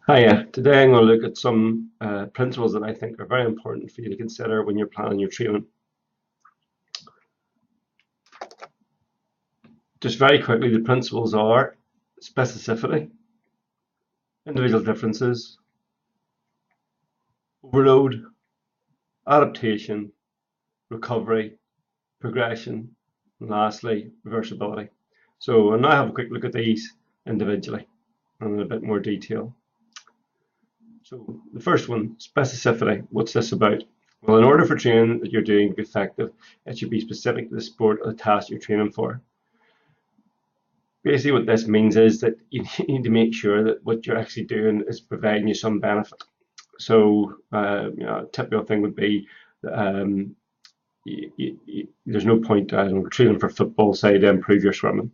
Hiya, today I'm going to look at some principles that I think are very important for you to consider when you're planning your training. Just very quickly, the principles are specificity, individual differences, overload, adaptation, recovery, progression, and lastly, reversibility. So I'll now have a quick look at these individually and in a bit more detail. So the first one, specificity. What's this about? Well, in order for training that you're doing to be effective, it should be specific to the sport or the task you're training for. Basically, what this means is that you need to make sure that what you're actually doing is providing you some benefit. So, a typical thing would be there's no point training for football, say, to improve your swimming.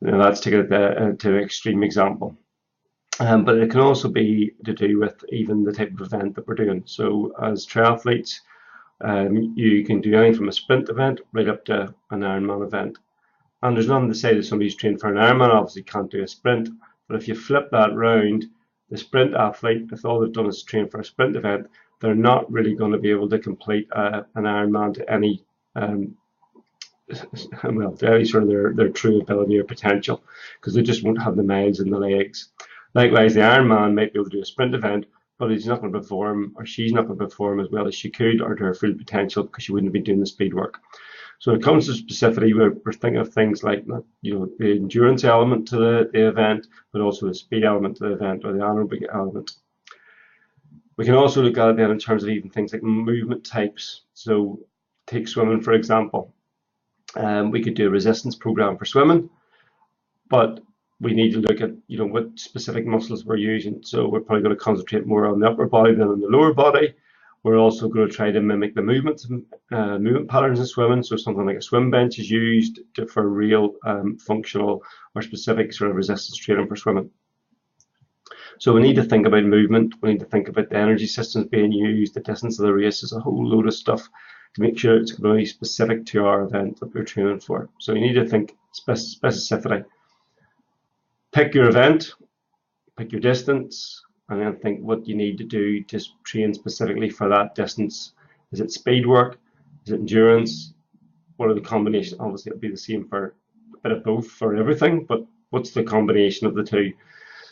That's taken to an extreme example. But it can also be to do with even the type of event that we're doing. So as triathletes, you can do anything from a sprint event right up to an Ironman event. And there's nothing to say that somebody's trained for an Ironman obviously can't do a sprint. But if you flip that round, the sprint athlete, if all they've done is train for a sprint event, they're not really going to be able to complete an Ironman to any well, to any sort of their true ability or potential, because they just won't have the miles in the legs. Likewise, the Ironman might be able to do a sprint event, but he's not going to perform, or she's not going to perform as well as she could, or to her full potential, because she wouldn't be doing the speed work. So when it comes to specificity, we're thinking of things like the endurance element to the event, but also the speed element to the event, or the anaerobic element. We can also look at it then in terms of even things like movement types. So take swimming, for example. We could do a resistance program for swimming, but we need to look at what specific muscles we're using. So we're probably going to concentrate more on the upper body than on the lower body. We're also going to try to mimic the movement patterns in swimming. So something like a swim bench is used for real functional or specific sort of resistance training for swimming. So we need to think about movement. We need to think about the energy systems being used, the distance of the race. There's a whole load of stuff to make sure it's going to be specific to our event that we're training for. So you need to think specificity. Pick your event, pick your distance, and then think what you need to do to train specifically for that distance. Is it speed work? Is it endurance? What are the combinations? Obviously, it'll be the same for a bit of both for everything, but what's the combination of the two?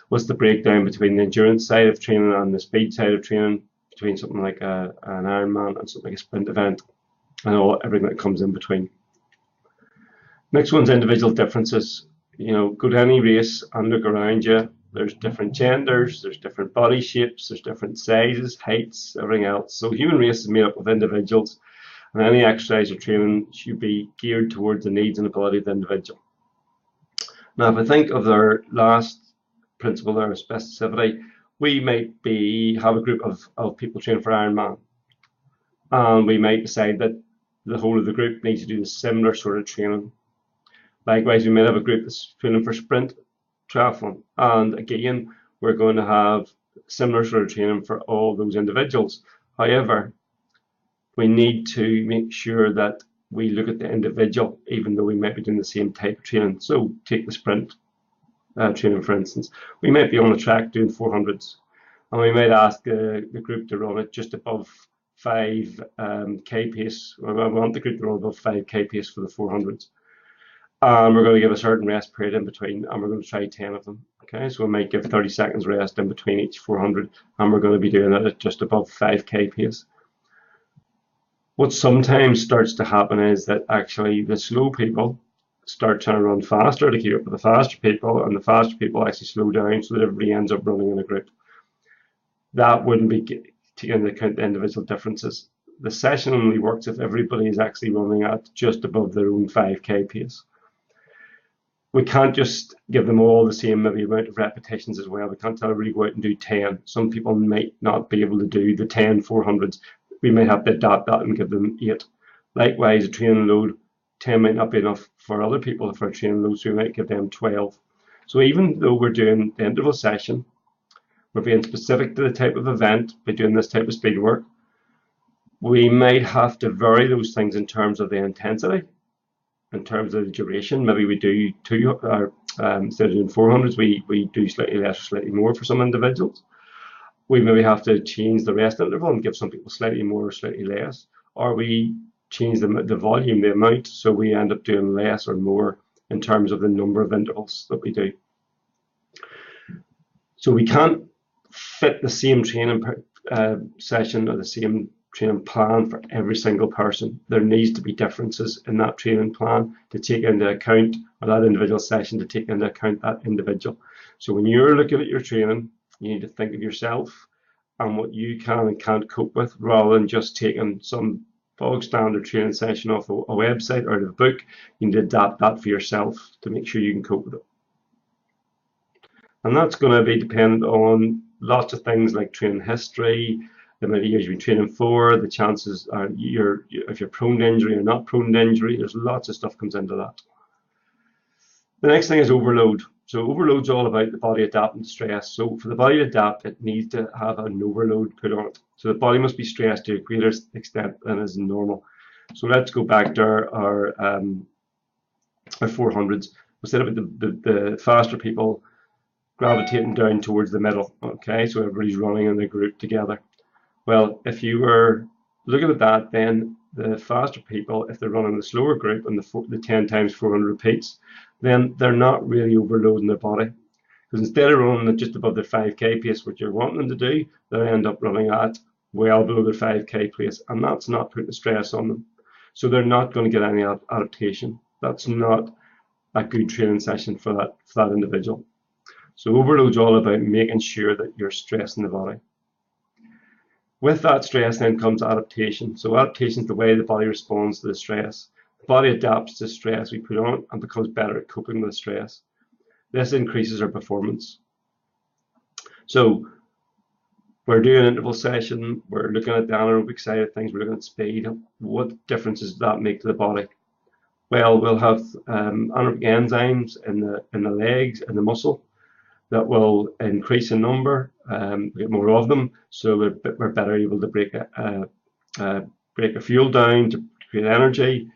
What's the breakdown between the endurance side of training and the speed side of training, between something like an Ironman and something like a sprint event, and everything that comes in between? Next one's individual differences. Go to any race and look around you. There's different genders, there's different body shapes, there's different sizes, heights, everything else. So human race is made up of individuals, and any exercise or training should be geared towards the needs and ability of the individual. Now, if I think of our last principle there of specificity, we might have a group of people training for Ironman, and we might decide that the whole of the group needs to do the similar sort of training. Likewise, we might have a group that's training for sprint triathlon, and again, we're going to have similar sort of training for all those individuals. However, we need to make sure that we look at the individual, even though we might be doing the same type of training. So take the sprint training, for instance. We might be on a track doing 400s, and we might ask the group to run it just above 5k pace. We want the group to run above 5k pace for the 400s. And we're going to give a certain rest period in between, and we're going to try 10 of them. Okay, so we might give 30 seconds rest in between each 400, and we're going to be doing it at just above 5k pace. What sometimes starts to happen is that actually the slow people start trying to run faster to keep up with the faster people, and the faster people actually slow down so that everybody ends up running in a group. That wouldn't be taking into account the individual differences. The session only works if everybody is actually running at just above their own 5k pace. We can't just give them all the same maybe amount of repetitions as well. We can't tell everybody go out and do 10. Some people might not be able to do the 10 400s. We might have to adapt that and give them 8. Likewise, a training load, 10 might not be enough for other people for a training load, so we might give them 12. So even though we're doing the interval session, we're being specific to the type of event by doing this type of speed work. We might have to vary those things in terms of the intensity, in terms of the duration. Maybe we do Instead of doing 400s, we do slightly less or slightly more for some individuals. We maybe have to change the rest interval and give some people slightly more or slightly less, or we change the volume, the amount, so we end up doing less or more in terms of the number of intervals that we do. So we can't fit the same training session or the same training plan for every single person. There needs to be differences in that training plan to take into account, or that individual session to take into account that individual. So when you're looking at your training, you need to think of yourself and what you can and can't cope with, rather than just taking some bog standard training session off a website or out of a book. You need to adapt that for yourself to make sure you can cope with it. And that's going to be dependent on lots of things like training history, the amount of years you've been training for, the chances are if you're prone to injury or not prone to injury. There's lots of stuff comes into that. The next thing is overload. So overload's all about the body adapting to stress. So for the body to adapt, it needs to have an overload put on it. So the body must be stressed to a greater extent than is normal. So let's go back to our 400s. We said about the faster people gravitating down towards the middle. Okay, so everybody's running in the group together. Well, if you were looking at that, then the faster people, if they're running the slower group and the 10 times 400 repeats, then they're not really overloading their body. Because instead of running at just above their 5k pace, what you're wanting them to do, they end up running at well below their 5k pace, and that's not putting stress on them. So they're not going to get any adaptation. That's not a good training session for that individual. So overload's all about making sure that you're stressing the body. With that stress then comes adaptation. So adaptation is the way the body responds to the stress. The body adapts to stress we put on and becomes better at coping with stress. This increases our performance. So we're doing an interval session, we're looking at the anaerobic side of things, we're looking at speed. What difference does that make to the body? Well, we'll have anaerobic enzymes in the legs and the muscle that will increase in number, we get more of them, so we're better able to break a fuel down to create energy.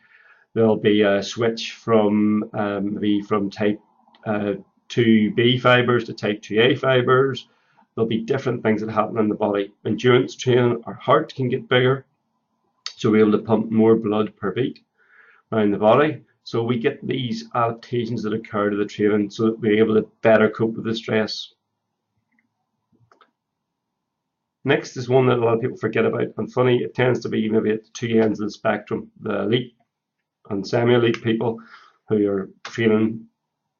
There'll be a switch from maybe from type 2B fibers to type 2A fibers. There'll be different things that happen in the body. Endurance training, our heart can get bigger, so we're able to pump more blood per beat around the body. So we get these adaptations that occur to the training so that we're able to better cope with the stress. Next is one that a lot of people forget about, and funny, it tends to be maybe at the two ends of the spectrum, the elite and semi-elite people who are training,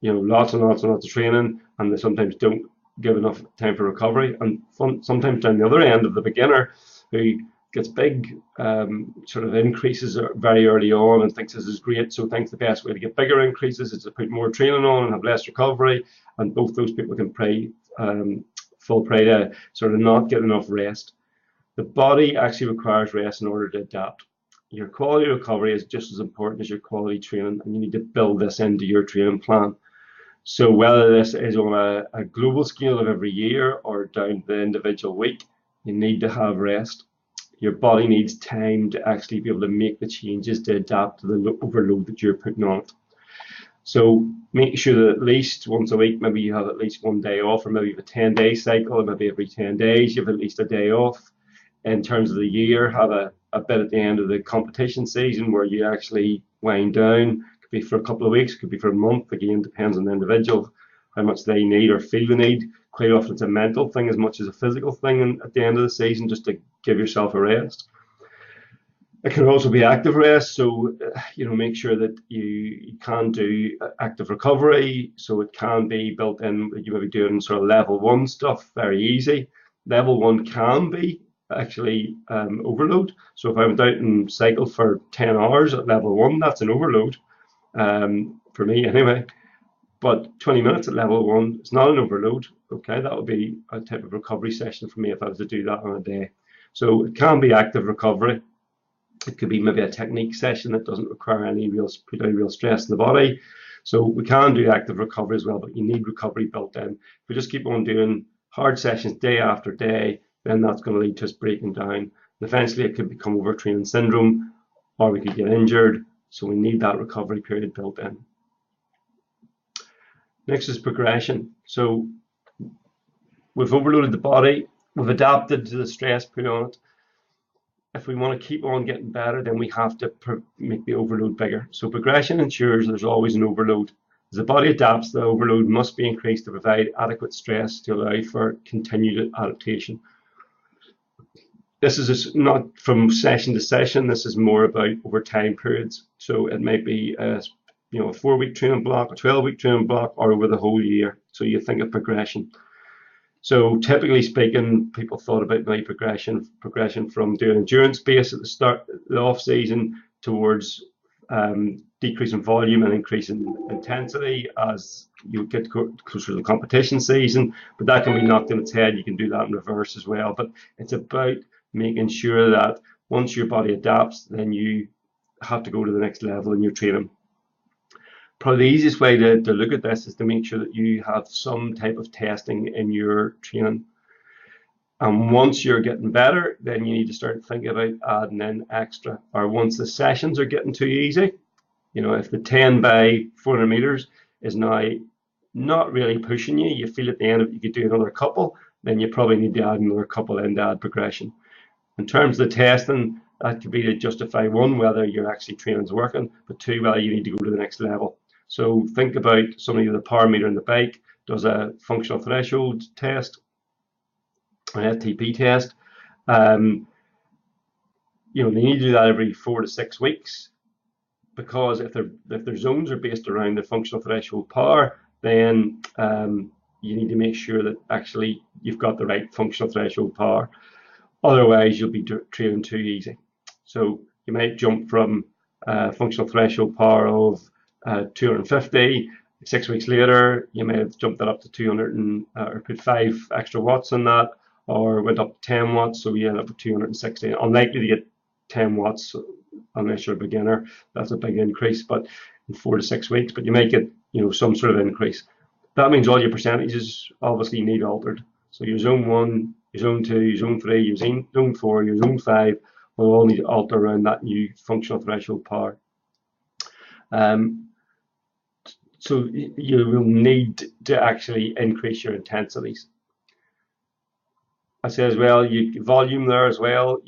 lots and lots and lots of training, and they sometimes don't give enough time for recovery, and sometimes down the other end of the beginner who gets big sort of increases very early on and thinks this is great, so thinks the best way to get bigger increases is to put more training on and have less recovery, and both those people can fall prey to sort of not get enough rest. The body actually requires rest in order to adapt. Your quality recovery is just as important as your quality training, and you need to build this into your training plan. So whether this is on a global scale of every year or down to the individual week, you need to have rest. Your body needs time to actually be able to make the changes to adapt to the overload that you're putting on it. So make sure that at least once a week, maybe you have at least one day off, or maybe you have a 10-day cycle, and maybe every 10 days you have at least a day off. In terms of the year, have a bit at the end of the competition season where you actually wind down. Could be for a couple of weeks, could be for a month. Again, depends on the individual, how much they need or feel the need. Quite often it's a mental thing as much as a physical thing at the end of the season, just to give yourself a rest. It can also be active rest, so make sure that you can do active recovery. So it can be built in that you may be doing sort of level 1 stuff, very easy. Level 1 can be actually overload. So if I went out and cycled for 10 hours at level 1, that's an overload for me anyway. But 20 minutes at level 1 is not an overload. Okay, that would be a type of recovery session for me if I was to do that on a day. So it can be active recovery. It could be maybe a technique session that doesn't require any real stress in the body. So we can do active recovery as well, but you need recovery built in. If we just keep on doing hard sessions day after day, then that's going to lead to us breaking down. And eventually it could become overtraining syndrome, or we could get injured. So we need that recovery period built in. Next is progression. So we've overloaded the body, we've adapted to the stress put on it. If we want to keep on getting better, then we have to make the overload bigger. So progression ensures there's always an overload. As the body adapts, the overload must be increased to provide adequate stress to allow for continued adaptation. This is not from session to session. This is more about over time periods. So it might be a 4-week training block, a 12-week training block, or over the whole year. So you think of progression. So typically speaking, people thought about my progression from doing endurance base at the start, the off season, towards decrease in volume and increase in intensity as you get closer to the competition season. But that can be knocked on its head. You can do that in reverse as well. But it's about making sure that once your body adapts, then you have to go to the next level in your training. Probably the easiest way to look at this is to make sure that you have some type of testing in your training. And once you're getting better, then you need to start thinking about adding in extra. Or once the sessions are getting too easy, if the 10 by 400 meters is now not really pushing you, you feel at the end of it you could do another couple, then you probably need to add another couple in to add progression. In terms of the testing, that could be to justify, one, whether your actually training is working, but two, whether you need to go to the next level. So think about somebody with a power meter in the bike does a functional threshold test, an FTP test. They need to do that every 4 to 6 weeks, because if their zones are based around the functional threshold power, then you need to make sure that actually you've got the right functional threshold power. Otherwise, you'll be training too easy. So you might jump from functional threshold power of 250. 6 weeks later, you may have jumped that up to 200 or put 5 extra watts on that, or went up to 10 watts, so you end up with 260. Unlikely to get 10 watts unless you're a beginner. That's a big increase, but in 4 to 6 weeks. But you might get some sort of increase. That means all your percentages obviously need altered. So your zone 1, your zone 2, your zone 3, your zone 4, your zone 5 will all need to alter around that new functional threshold power. So you will need to actually increase your intensities. I say as well, you volume there as well.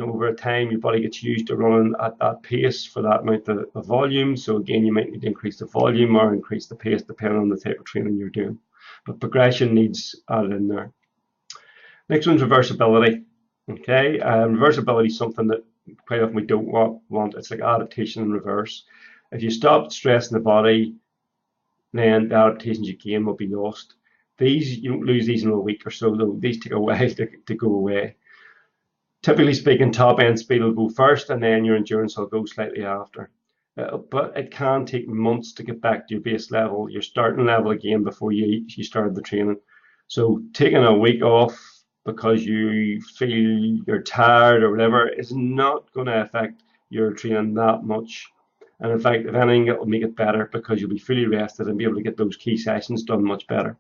Over time, your body gets used to running at that pace for that amount of volume. So again, you might need to increase the volume or increase the pace depending on the type of training you're doing. But progression needs added in there. Next one's reversibility. Okay, reversibility is something that quite often we don't want. It's like adaptation in reverse. If you stop stressing the body, then the adaptations you gain will be lost. You don't lose these in a week or so, though. These take a while to go away. Typically speaking, top end speed will go first, and then your endurance will go slightly after. But it can take months to get back to your base level, your starting level again, before you started the training. So taking a week off because you feel you're tired or whatever is not going to affect your training that much. And in fact, if anything, it will make it better because you'll be fully rested and be able to get those key sessions done much better.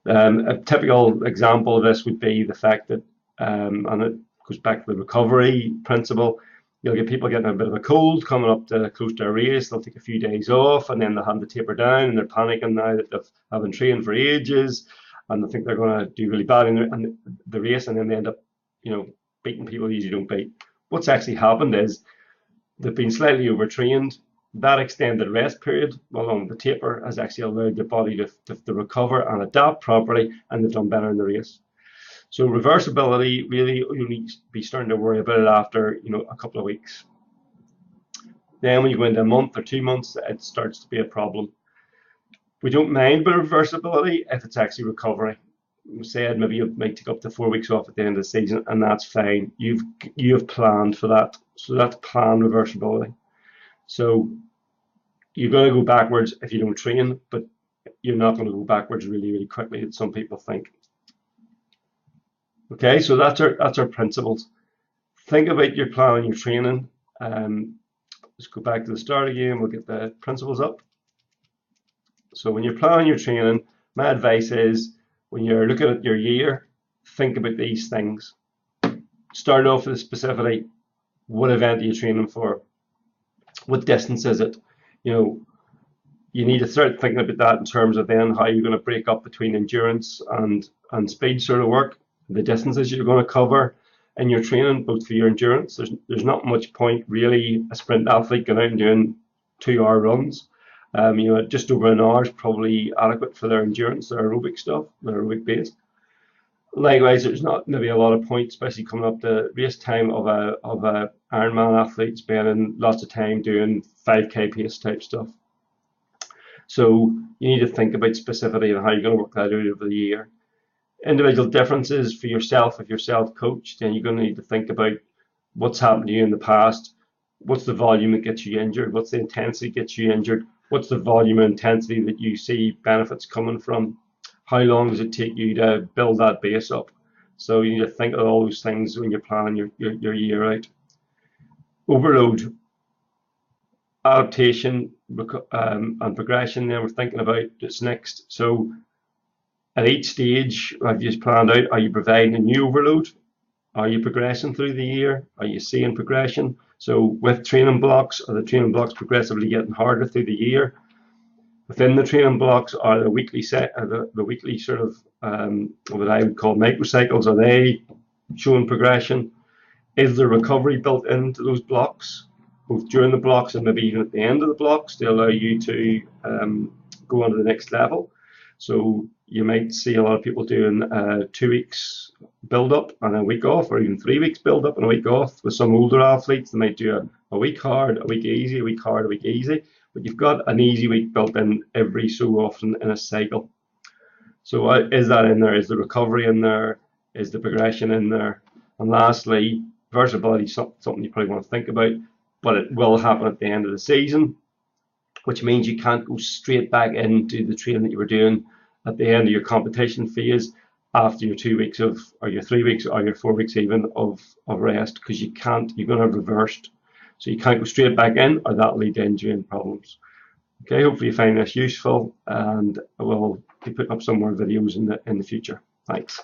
A typical example of this would be the fact that, and it goes back to the recovery principle, you'll get people getting a bit of a cold coming up to close to a race. They'll take a few days off and then they'll have to taper down, and they're panicking now that they've haven't trained for ages, and they think they're going to do really bad in the race, and then they end up, beating people you usually don't beat. What's actually happened is they've been slightly overtrained. That extended rest period along with the taper has actually allowed the body to recover and adapt properly, and they've done better in the race. So reversibility, really, you need to be starting to worry about it after a couple of weeks. Then when you go into a month or 2 months, it starts to be a problem. We don't mind about reversibility if it's actually recovery. We said maybe you might take up to 4 weeks off at the end of the season, and that's fine. You have planned for that, so that's planned reversibility. So you're going to go backwards if you don't train, but you're not going to go backwards really, really quickly, as some people think. Okay, so that's our principles. Think about your plan and your training. Let's go back to the start again. We'll get the principles up. So when you're planning your training, my advice is when you're looking at your year, think about these things. Start off with specifically, what event are you training for? What distance is it? you need to start thinking about that in terms of then how you're going to break up between endurance and speed sort of work, the distances you're going to cover in your training, both for your endurance. There's not much point really a sprint athlete going out and doing 2 hour runs. Just over an hour is probably adequate for their endurance, their aerobic stuff, their aerobic base. Likewise, there's not maybe a lot of points, especially coming up the race time of a Ironman athlete spending lots of time doing 5K pace type stuff. So you need to think about specifically how you're going to work that out over the year. Individual differences for yourself, if you're self-coached, then you're going to need to think about what's happened to you in the past, what's the volume that gets you injured, what's the intensity that gets you injured, what's the volume and intensity that you see benefits coming from, how long does it take you to build that base up. So you need to think of all those things when you're planning your year out. Overload, adaptation, and progression, then we're thinking about this next. So at each stage, have you planned out, are you providing a new overload? Are you progressing through the year? Are you seeing progression? So with training blocks, are the training blocks progressively getting harder through the year? Within the training blocks, are the weekly the weekly sort of what I would call microcycles, are they showing progression? Is there recovery built into those blocks, both during the blocks and maybe even at the end of the blocks, to allow you to go on to the next level? So you might see a lot of people doing 2 weeks build up and a week off, or even 3 weeks build up and a week off. With some older athletes, they might do a week hard, a week easy, a week hard, a week easy. But you've got an easy week built in every so often in a cycle. So is that in there? Is the recovery in there? Is the progression in there? And lastly, versatility is something you probably want to think about, but it will happen at the end of the season, which means you can't go straight back into the training that you were doing at the end of your competition phase after your 2 weeks of, or your 3 weeks, or your 4 weeks even of rest, because you're going to have reversed. So you can't go straight back in, or that'll lead to injury and problems. Okay, hopefully you find this useful, and I will be putting up some more videos in the future. Thanks.